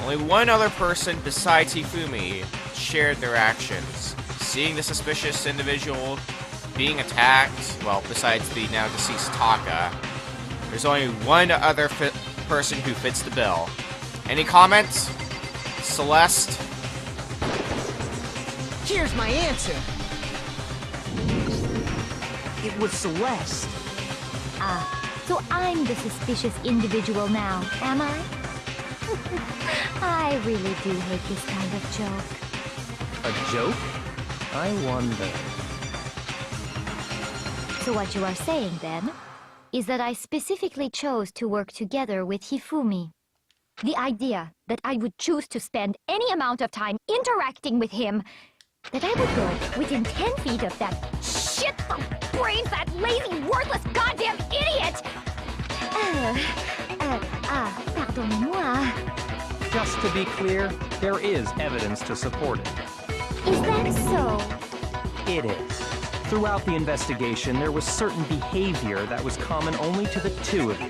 Only one other person besides Hifumi shared their actions. Seeing the suspicious individual being attacked, well, besides the now deceased Taka, there's only one other person who fits the bill. Any comments? Celeste? Here's my answer. It was Celeste. So I'm the suspicious individual now, am I? I really do hate this kind of joke. A joke? I wonder. So what you are saying, then, is that I specifically chose to work together with Hifumi. The idea that I would choose to spend any amount of time interacting with him, that I would go within 10 feet of that shit-brains, that lazy, worthless, goddamn idiot! Pardonnez-moi. Just to be clear, there is evidence to support it. Is that so? It is. Throughout the investigation, there was certain behavior that was common only to the two of you.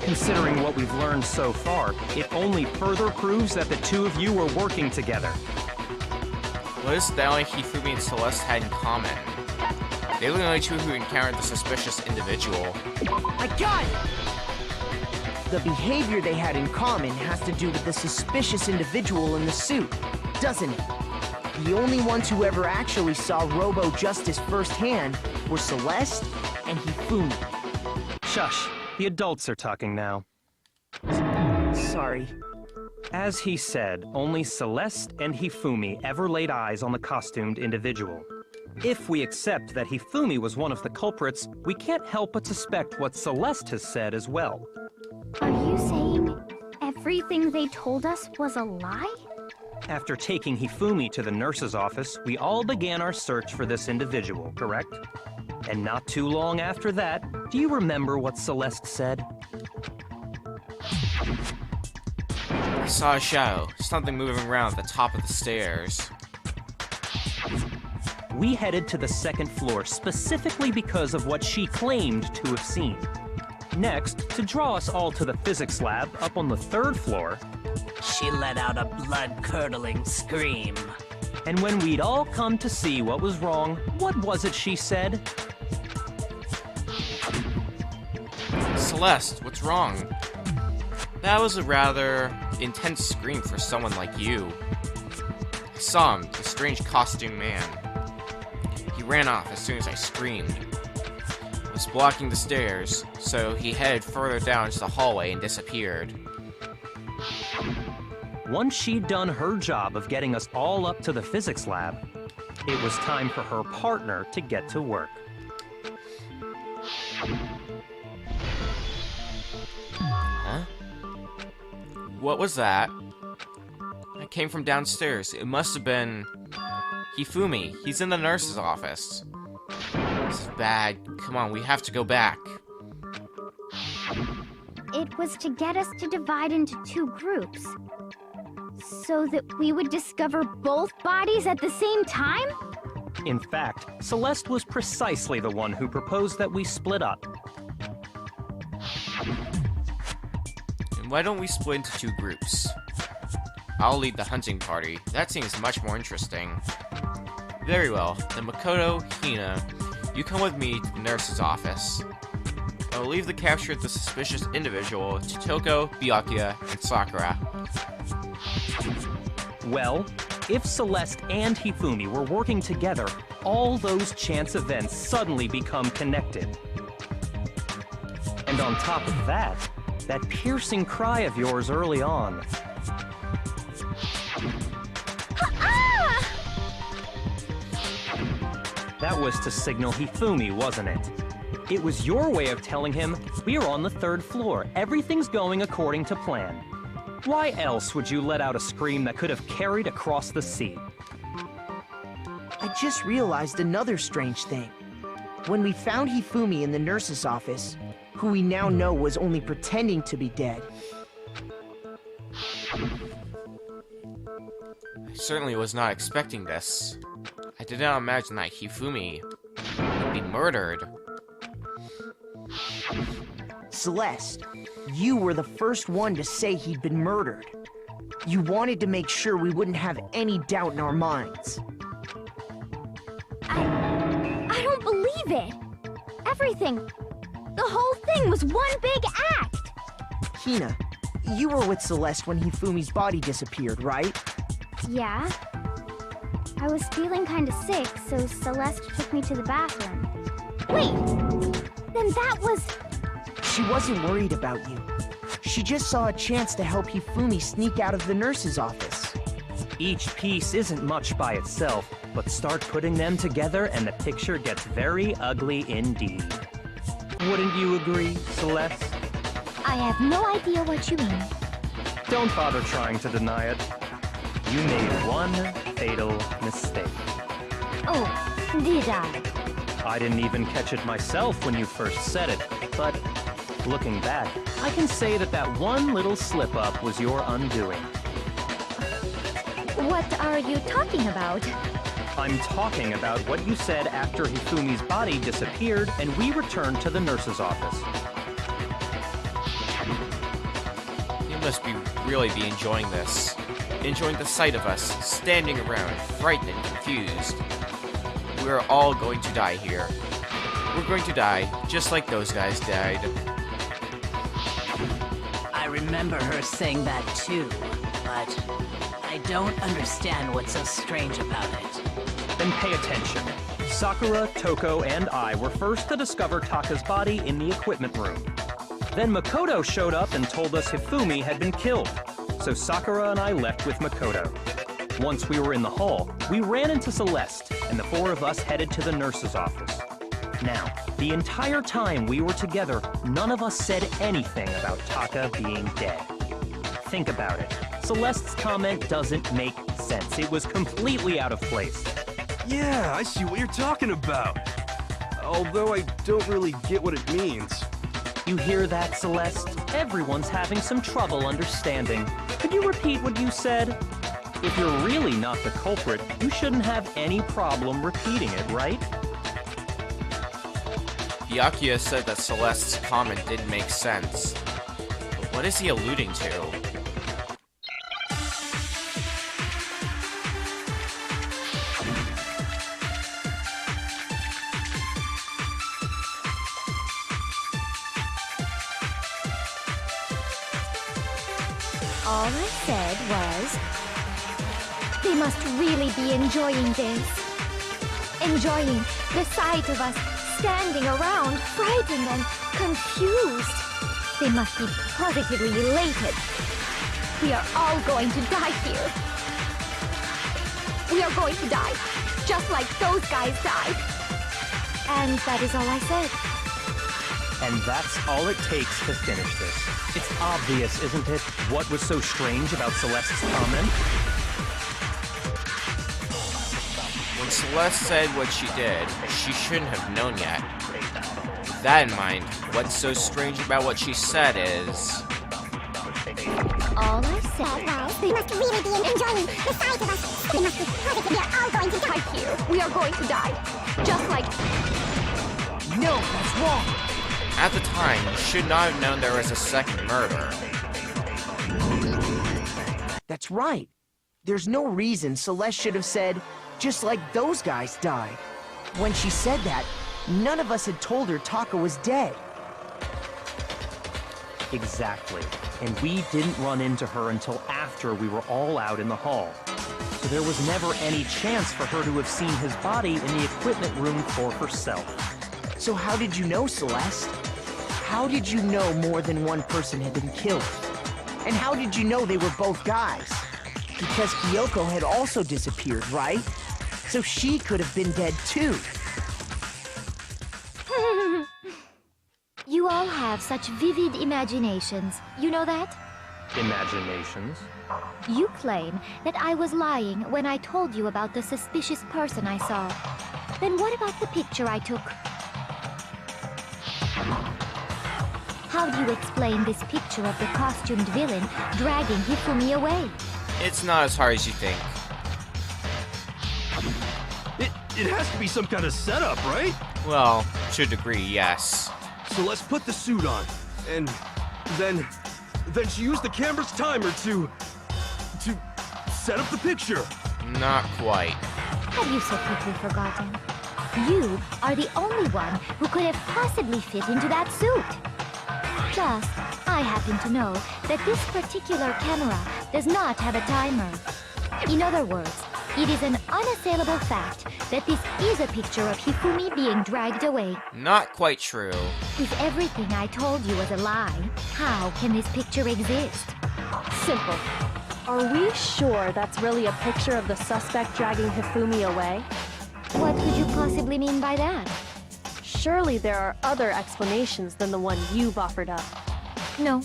Considering what we've learned so far, it only further proves that the two of you were working together. What is that only Hifumi and Celeste had in common? They were the only two who encountered the suspicious individual. I got it! The behavior they had in common has to do with the suspicious individual in the suit, doesn't it? The only ones who ever actually saw Robo-Justice firsthand were Celeste and Hifumi. Shush. The adults are talking now. Sorry. As he said, only Celeste and Hifumi ever laid eyes on the costumed individual. If we accept that Hifumi was one of the culprits, we can't help but suspect what Celeste has said as well. Are you saying everything they told us was a lie? After taking Hifumi to the nurse's office, we all began our search for this individual, correct? And not too long after that, do you remember what Celeste said? I saw a shadow, something moving around at the top of the stairs. We headed to the second floor specifically because of what she claimed to have seen. Next, to draw us all to the physics lab up on the third floor, she let out a blood-curdling scream. And when we'd all come to see what was wrong, what was it she said? Celeste, what's wrong? That was a rather intense scream for someone like you. I saw him, the strange costume man. He ran off as soon as I screamed. I was blocking the stairs, so he headed further down into the hallway and disappeared. Once she'd done her job of getting us all up to the physics lab, it was time for her partner to get to work. Huh? What was that? It came from downstairs. It must have been Hifumi. He's in the nurse's office. This is bad. Come on, we have to go back. It was to get us to divide into two groups, so that we would discover both bodies at the same time? In fact, Celeste was precisely the one who proposed that we split up. And why don't we split into two groups? I'll lead the hunting party. That seems much more interesting. Very well. Then Makoto, Hina, you come with me to the nurse's office. I will leave the capture of the suspicious individual to Toko, Byakuya, and Sakura. Well, if Celeste and Hifumi were working together, all those chance events suddenly become connected. And on top of that, that piercing cry of yours early on. That was to signal Hifumi, wasn't it? It was your way of telling him, we're on the third floor, everything's going according to plan. Why else would you let out a scream that could have carried across the sea? I just realized another strange thing. When we found Hifumi in the nurse's office, who we now know was only pretending to be dead. I certainly was not expecting this. I did not imagine that Hifumi would be murdered. Celeste, you were the first one to say he'd been murdered. You wanted to make sure we wouldn't have any doubt in our minds. I don't believe it. Everything, the whole thing was one big act. Hina, you were with Celeste when Hifumi's body disappeared, right? Yeah. I was feeling kinda sick, so Celeste took me to the bathroom. Wait! Then that was... She wasn't worried about you. She just saw a chance to help Hifumi sneak out of the nurse's office. Each piece isn't much by itself, but start putting them together and the picture gets very ugly indeed. Wouldn't you agree, Celeste? I have no idea what you mean. Don't bother trying to deny it. You made one fatal mistake. Oh, did I? I didn't even catch it myself when you first said it, but looking back, I can say that that one little slip-up was your undoing. What are you talking about? I'm talking about what you said after Hifumi's body disappeared and we returned to the nurse's office. You must really be enjoying this. Enjoying the sight of us, standing around, frightened and confused. We're all going to die here. We're going to die, just like those guys died. I remember her saying that too, but I don't understand what's so strange about it. Then pay attention. Sakura, Toko, and I were first to discover Taka's body in the equipment room. Then Makoto showed up and told us Hifumi had been killed. So Sakura and I left with Makoto. Once we were in the hall, we ran into Celeste, and the four of us headed to the nurse's office. Now, the entire time we were together, none of us said anything about Taka being dead. Think about it. Celeste's comment doesn't make sense. It was completely out of place. Yeah, I see what you're talking about. Although I don't really get what it means. You hear that, Celeste? Everyone's having some trouble understanding. Could you repeat what you said? If you're really not the culprit, you shouldn't have any problem repeating it, right? Byakuya said that Celeste's comment didn't make sense. But what is he alluding to? All I said was... They must really be enjoying this. Enjoying the sight of us standing around, frightened and confused. They must be positively elated. We are all going to die here. We are going to die, just like those guys died. And that is all I said. And that's all it takes to finish this. It's obvious, isn't it, what was so strange about Celeste's comment? When Celeste said what she did, she shouldn't have known yet. With that in mind, what's so strange about what she said is... All I said was, they must really be enjoying the sight of us. They must be positive. We are all going to die here. We are going to die. Just like... No, that's wrong. At the time, you should not have known there was a second murder. That's right. There's no reason Celeste should have said, just like those guys died. When she said that, none of us had told her Taka was dead. Exactly. And we didn't run into her until after we were all out in the hall. So there was never any chance for her to have seen his body in the equipment room for herself. So how did you know, Celeste? How did you know more than one person had been killed? And how did you know they were both guys? Because Kyoko had also disappeared, right? So she could have been dead too. You all have such vivid imaginations. You know that? Imaginations? You claim that I was lying when I told you about the suspicious person I saw. Then what about the picture I took? How do you explain this picture of the costumed villain dragging Hifumi away? It's not as hard as you think. It has to be some kind of setup, right? Well, to a degree, yes. So let's put the suit on. And then she used the camera's timer to set up the picture. Not quite. Have you so quickly forgotten? You are the only one who could have possibly fit into that suit. Plus, I happen to know that this particular camera does not have a timer. In other words, it is an unassailable fact that this is a picture of Hifumi being dragged away. Not quite true. If everything I told you was a lie, how can this picture exist? Simple. Are we sure that's really a picture of the suspect dragging Hifumi away? What could you possibly mean by that? Surely there are other explanations than the one you've offered up. No,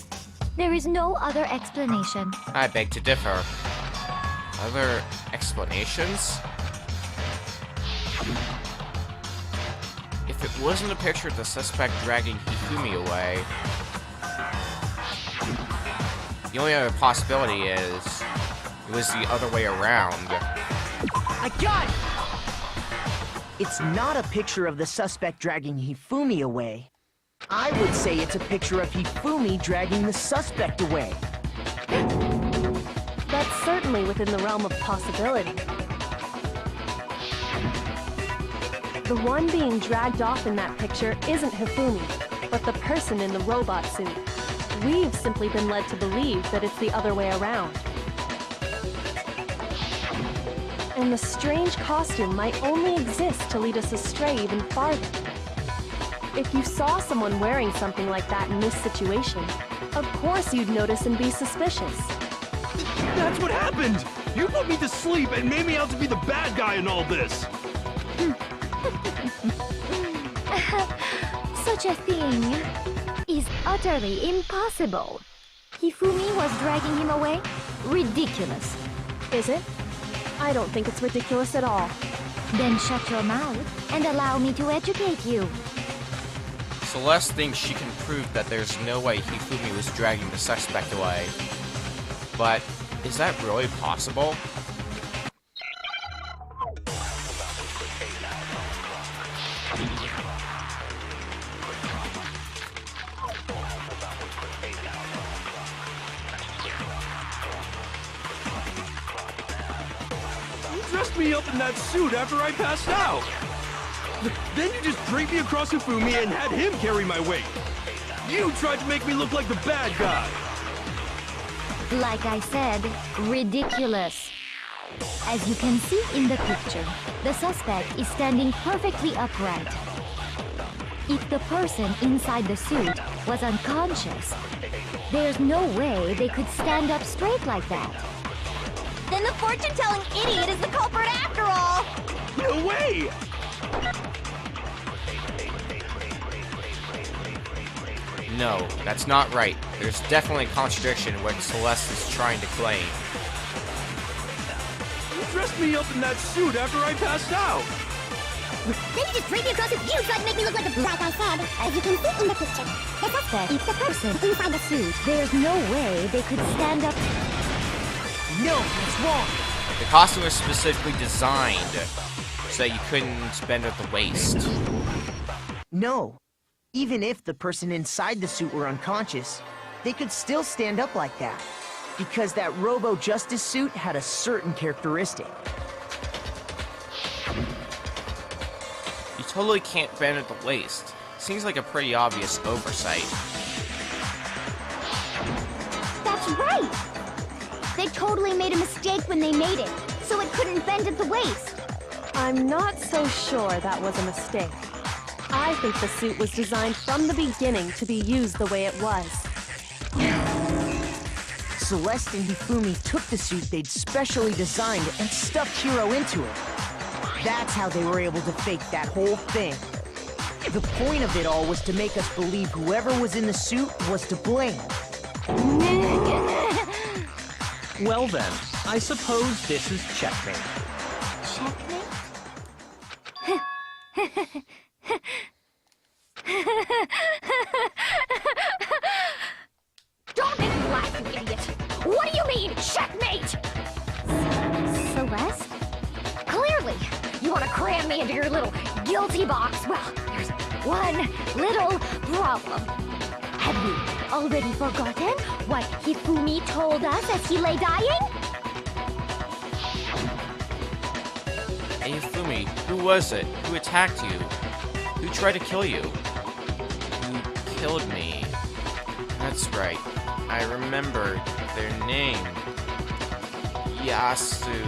there is no other explanation. I beg to differ. Other explanations? If it wasn't a picture of the suspect dragging Hifumi away, the only other possibility is it was the other way around. I got it! It's not a picture of the suspect dragging Hifumi away. I would say it's a picture of Hifumi dragging the suspect away. That's certainly within the realm of possibility. The one being dragged off in that picture isn't Hifumi, but the person in the robot suit. We've simply been led to believe that it's the other way around. And the strange costume might only exist to lead us astray even farther. If you saw someone wearing something like that in this situation, of course you'd notice and be suspicious. That's what happened! You put me to sleep and made me out to be the bad guy in all this! Such a thing is utterly impossible. Hifumi was dragging him away? Ridiculous. Is it? I don't think it's ridiculous at all. Then shut your mouth and allow me to educate you. Celeste thinks she can prove that there's no way Hifumi was dragging the suspect away. But is that really possible? You dressed me up in that suit after I passed out! Then you just draped me across Hifumi and had him carry my weight! You tried to make me look like the bad guy! Like I said, ridiculous. As you can see in the picture, the suspect is standing perfectly upright. If the person inside the suit was unconscious, there's no way they could stand up straight like that. Then the fortune-telling idiot is the culprit after all! No way! No, that's not right. There's definitely a contradiction in what Celeste is trying to claim. You dressed me up in that suit after I passed out! Then you just draped me across his view so I'd make me look like a... Like I said, as you can see in the picture, the suspect is the person inside the suit. There's no way they could stand up. No, that's wrong. The costume was specifically designed so that you couldn't bend at the waist. No. Even if the person inside the suit were unconscious, they could still stand up like that. Because that Robo-Justice suit had a certain characteristic. You totally can't bend at the waist. Seems like a pretty obvious oversight. That's right! They totally made a mistake when they made it, so it couldn't bend at the waist. I'm not so sure that was a mistake. I think the suit was designed from the beginning to be used the way it was. Celeste and Hifumi took the suit they'd specially designed and stuffed Hiro into it. That's how they were able to fake that whole thing. The point of it all was to make us believe whoever was in the suit was to blame. Well then, I suppose this is checkmate. Checkmate? Don't make me laugh, you idiot! What do you mean, checkmate? Celeste? Clearly, you want to cram me into your little guilty box. Well, there's one little problem. Have you already forgotten what Hifumi told us as he lay dying? Hey, Hifumi, who was it? Who attacked you? Who tried to kill you? Who killed me? That's right. I remember their name. Yasuhiro.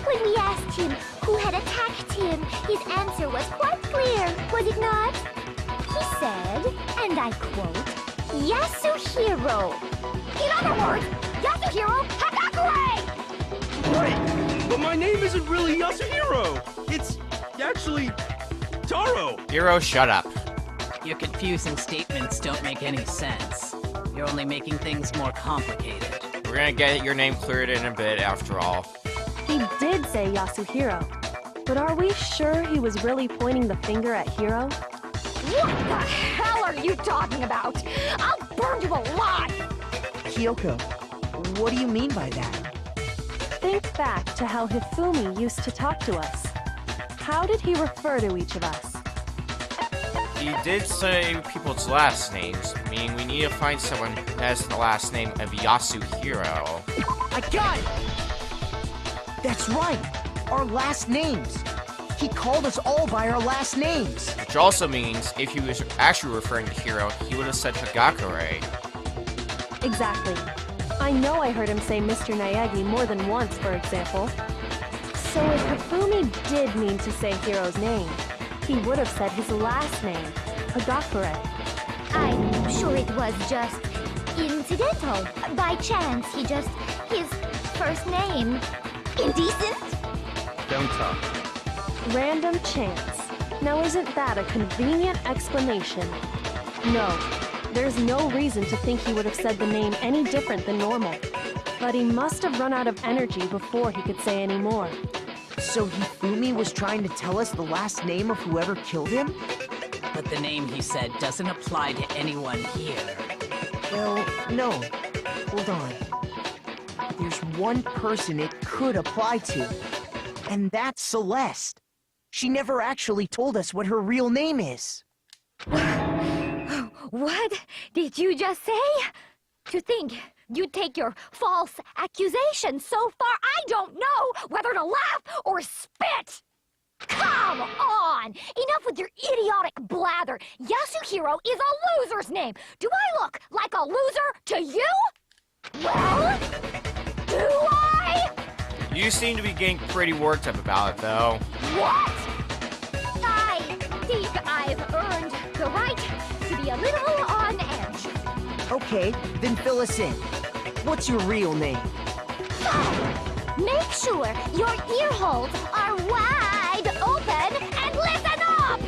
When we asked him who had attacked him, his answer was quite clear, was it not? He said, and I quote, Yasuhiro. In other words, Yasuhiro Hagakure! Wait, but my name isn't really Yasuhiro. It's actually Taro. Hiro, shut up. Your confusing statements don't make any sense. You're only making things more complicated. We're gonna get your name cleared in a bit, after all. He did say Yasuhiro. But are we sure he was really pointing the finger at Hiro? What the hell are you talking about? I'll burn you alive! Kyoko, what do you mean by that? Think back to how Hifumi used to talk to us. How did he refer to each of us? He did say people's last names, meaning we need to find someone who has the last name of Yasuhiro. I got it! That's right! Our last names! He called us all by our last names! Which also means, if he was actually referring to Hiro, he would have said Hagakure. Exactly. I know I heard him say Mr. Naegi more than once, for example. So if Hifumi did mean to say Hiro's name, he would have said his last name, Hagakure. I'm sure it was just incidental. By chance, his first name. Indecent? Don't talk. Random chance. Now isn't that a convenient explanation? No, there's no reason to think he would have said the name any different than normal. But he must have run out of energy before he could say any more. So Hifumi was trying to tell us the last name of whoever killed him? But the name he said doesn't apply to anyone here. Well, no. Hold on. There's one person it could apply to, and that's Celeste. She never actually told us what her real name is. What did you just say? To think you'd take your false accusation so far, I don't know whether to laugh or spit! Come on! Enough with your idiotic blather! Yasuhiro is a loser's name! Do I look like a loser to you? Well, do I? You seem to be getting pretty worked up about it, though. What? I think I've earned the right to be a little on edge. Okay, then fill us in. What's your real name? Make sure your ear holes are wide open and listen up!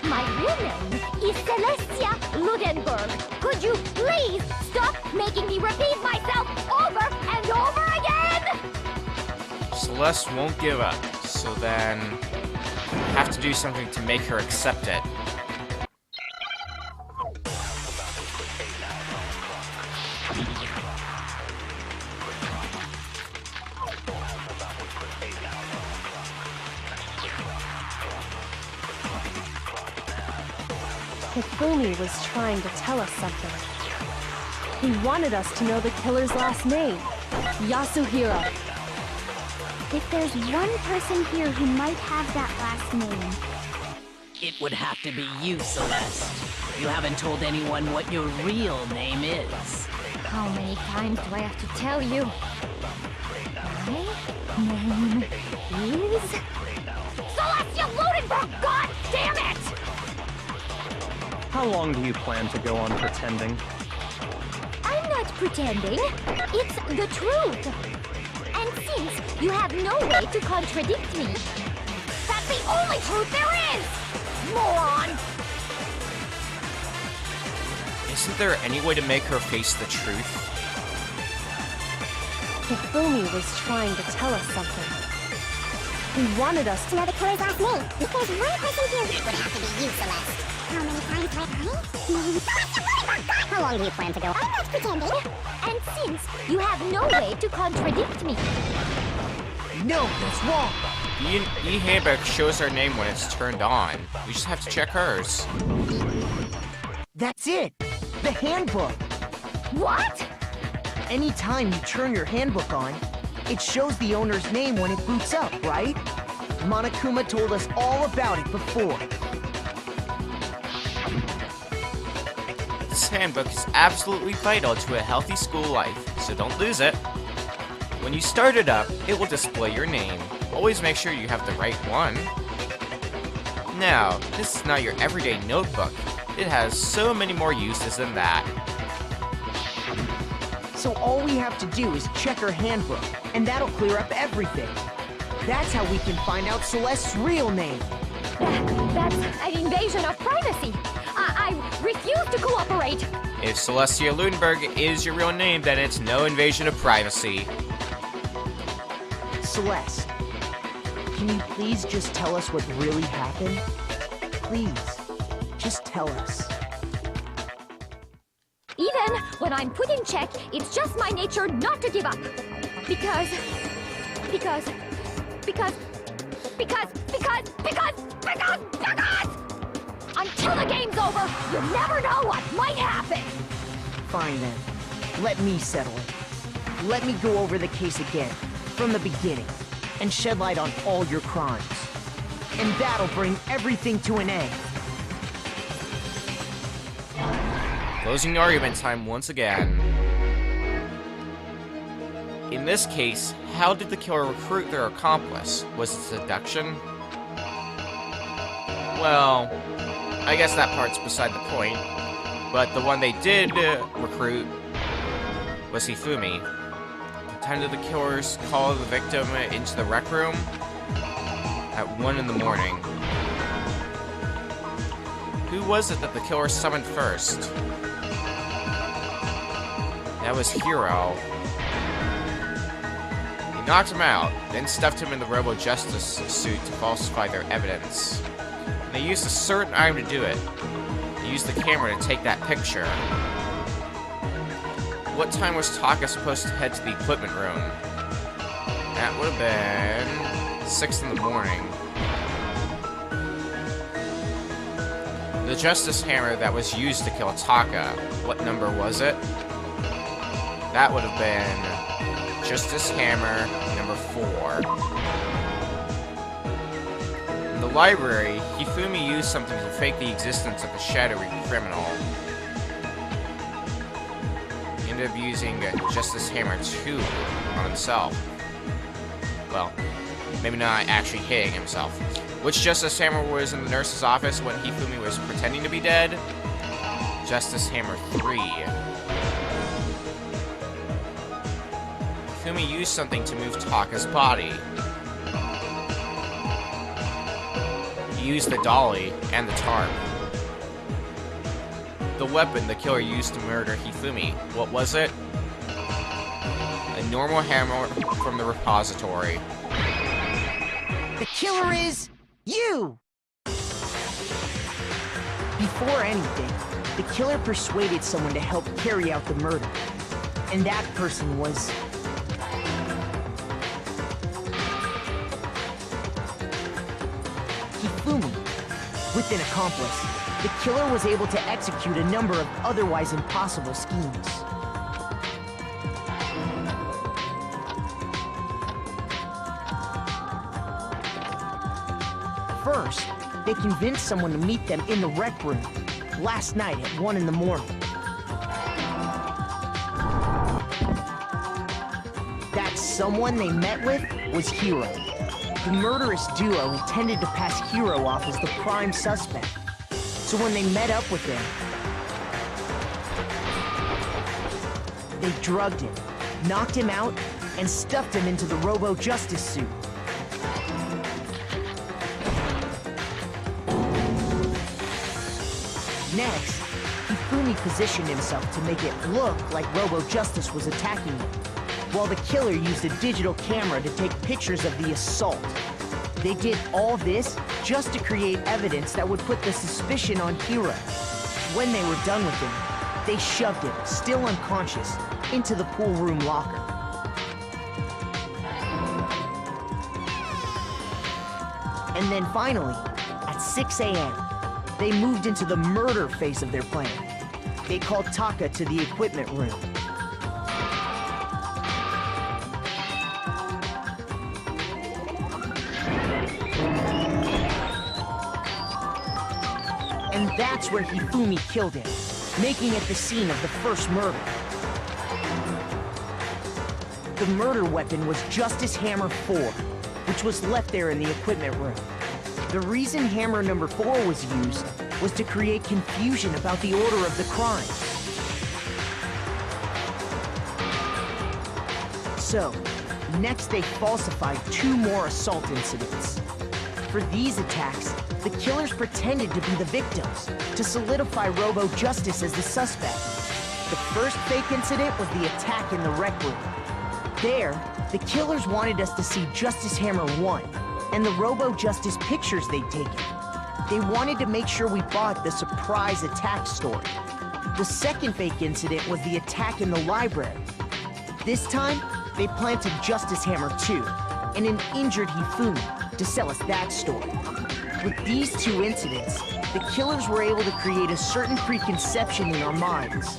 My real name is Celestia Ludenberg. Could you please stop making me repeat myself over and over again? Celeste won't give up, so then have to do something to make her accept it. Hifumi was trying to tell us something. He wanted us to know the killer's last name, Yasuhiro. If there's one person here who might have that last name, It would have to be you, Celeste. You haven't told anyone what your real name is. How many times do I have to tell you? My name is... Celestia Ludenberg! God damn it! How long do you plan to go on pretending? I'm not pretending. It's the truth. And since you have no way to contradict me, that's the only truth there is! Moron! Isn't there any way to make her face the truth? Hifumi was trying to tell us something. He wanted us to know the killer's last name. If there's one person here, it would have to be you, Celeste. How many times do I How long do you plan to go? I'm not pretending. And since you have no way to contradict me, No, that's wrong. E-Handbook shows our name when it's turned on. We just have to check hers. That's it. The handbook. what? anytime you turn your handbook on, it shows the owner's name when it boots up, right? Monokuma told us all about it before. This handbook is absolutely vital to a healthy school life, so don't lose it. When you start it up, it will display your name. Always make sure you have the right one. Now, this is not your everyday notebook. It has so many more uses than that. So all we have to do is check her handbook, and that'll clear up everything. That's how we can find out Celeste's real name. That's an invasion of privacy. I refuse to cooperate. If Celestia Lundberg is your real name, then it's no invasion of privacy. Celeste, can you please just tell us what really happened? Please, just tell us. Even when I'm put in check, it's just my nature not to give up. Because... Until the game's over, you never know what might happen! Fine then. Let me settle it. Let me go over the case again, from the beginning, and shed light on all your crimes. And that'll bring everything to an end. Closing argument time once again. In this case, how did the killer recruit their accomplice? Was it seduction? Well, I guess that part's beside the point. But the one they did recruit was Hifumi. The time did the killers call the victim into the rec room? At 1 in the morning. Who was it that the killer summoned first? That was Hiro. He knocked him out, then stuffed him in the Robo-Justice suit to falsify their evidence. And they used a certain item to do it. They used the camera to take that picture. What time was Taka supposed to head to the equipment room? That would have been 6 in the morning. The Justice Hammer that was used to kill Taka, what number was it? That would have been Justice Hammer number 4. In the library, Hifumi used something to fake the existence of a shadowy criminal. He ended up using Justice Hammer 2 on himself. Well, maybe not actually hitting himself. Which Justice Hammer was in the nurse's office when Hifumi was pretending to be dead? Justice Hammer 3. Hifumi used something to move Taka's body. He used the dolly and the tarp. The weapon the killer used to murder Hifumi, what was it? A normal hammer from the repository. The killer is... you! Before anything, the killer persuaded someone to help carry out the murder. And that person was... Hifumi. With an accomplice, the killer was able to execute a number of otherwise impossible schemes. First, they convinced someone to meet them in the rec room last night at 1 in the morning. That someone they met with was Hiro. The murderous duo intended to pass Hiro off as the prime suspect. So when they met up with him, they drugged him, knocked him out, and stuffed him into the Robo-Justice suit. Next, Hifumi positioned himself to make it look like Robo-Justice was attacking him, while the killer used a digital camera to take pictures of the assault. They did all this just to create evidence that would put the suspicion on Hiro. When they were done with him, they shoved him, still unconscious, into the pool room locker. And then finally, at 6 a.m., they moved into the murder phase of their plan. They called Taka to the equipment room. And that's where Hifumi killed him, making it the scene of the first murder. The murder weapon was Justice Hammer 4, which was left there in the equipment room. The reason Hammer number 4 was used was to create confusion about the order of the crime. So, next they falsified 2 more assault incidents. For these attacks, the killers pretended to be the victims, to solidify Robo Justice as the suspect. The first fake incident was the attack in the rec room. There, the killers wanted us to see Justice Hammer 1, and the Robo Justice pictures they'd taken. They wanted to make sure we bought the surprise attack story. The second fake incident was the attack in the library. This time, they planted Justice Hammer 2 and an injured Hifumi to sell us that story. With these 2 incidents, the killers were able to create a certain preconception in our minds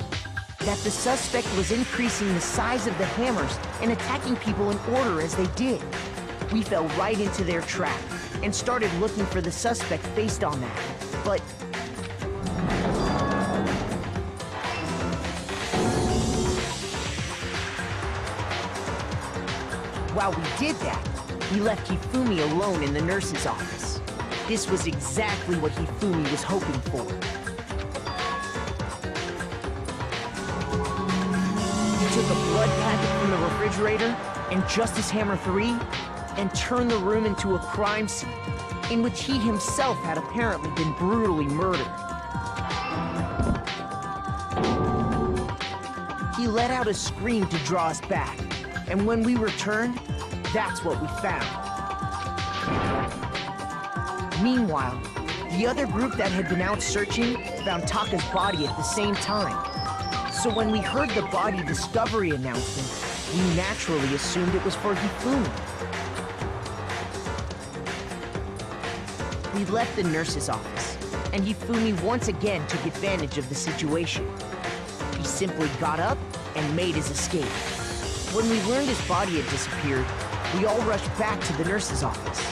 that the suspect was increasing the size of the hammers and attacking people in order as they did. We fell right into their trap and started looking for the suspect based on that. But while we did that, we left Hifumi alone in the nurse's office. This was exactly what Hifumi was hoping for. He took a blood packet from the refrigerator and Justice Hammer 3 and turned the room into a crime scene in which he himself had apparently been brutally murdered. He let out a scream to draw us back, and when we returned, that's what we found. Meanwhile, the other group that had been out searching found Taka's body at the same time. So when we heard the body discovery announcement, we naturally assumed it was for Hifumi. We left the nurse's office, and Hifumi once again took advantage of the situation. He simply got up and made his escape. When we learned his body had disappeared, we all rushed back to the nurse's office.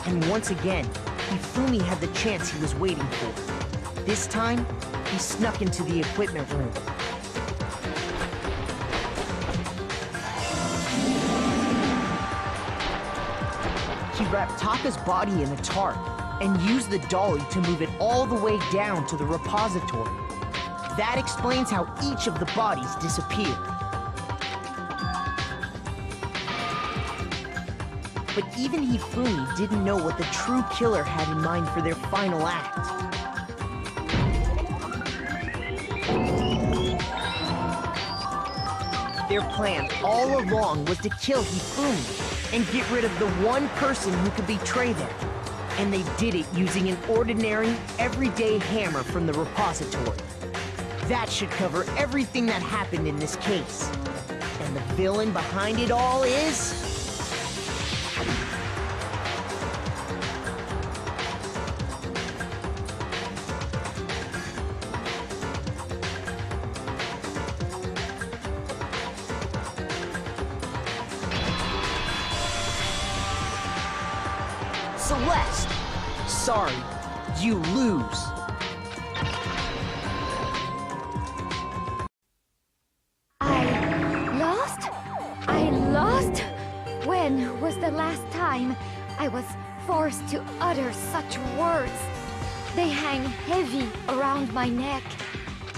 And once again, Hifumi had the chance he was waiting for. This time, he snuck into the equipment room. He wrapped Taka's body in a tarp and used the dolly to move it all the way down to the repository. That explains how each of the bodies disappeared. But even Hifumi didn't know what the true killer had in mind for their final act. Their plan all along was to kill Hifumi and get rid of the one person who could betray them. And they did it using an ordinary, everyday hammer from the repository. That should cover everything that happened in this case. And the villain behind it all is... Celeste! Sorry, you lose. I lost? When was the last time I was forced to utter such words? They hang heavy around my neck.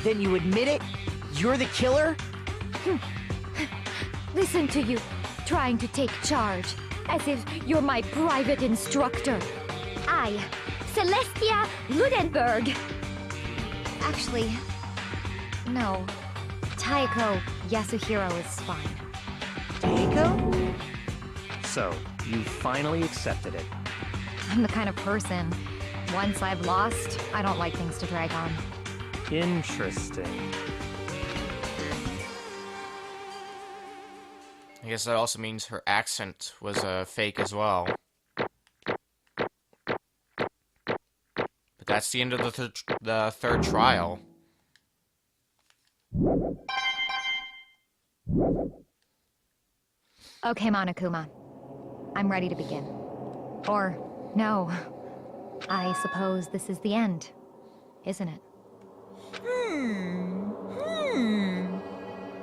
Then you admit it? You're the killer? Listen to you, trying to take charge, as if you're my private instructor. I, Celestia Ludenberg. Actually, no. Taiko Yasuhiro is fine. Taiko? So, you finally accepted it. I'm the kind of person, once I've lost, I don't like things to drag on. Interesting. I guess that also means her accent was fake as well. But that's the end of the third trial. Okay, Monokuma. I'm ready to begin. Or, no. I suppose this is the end. isn't it?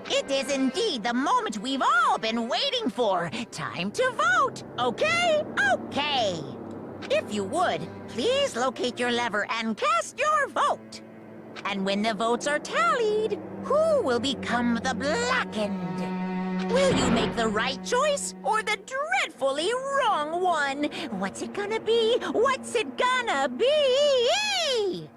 It is indeed the moment we've all been waiting for. Time to vote. Okay? Okay. If you would, please locate your lever and cast your vote. And when the votes are tallied, who will become the Blackened? Will you make the right choice or the dreadfully wrong one? What's it gonna be? What's it gonna be?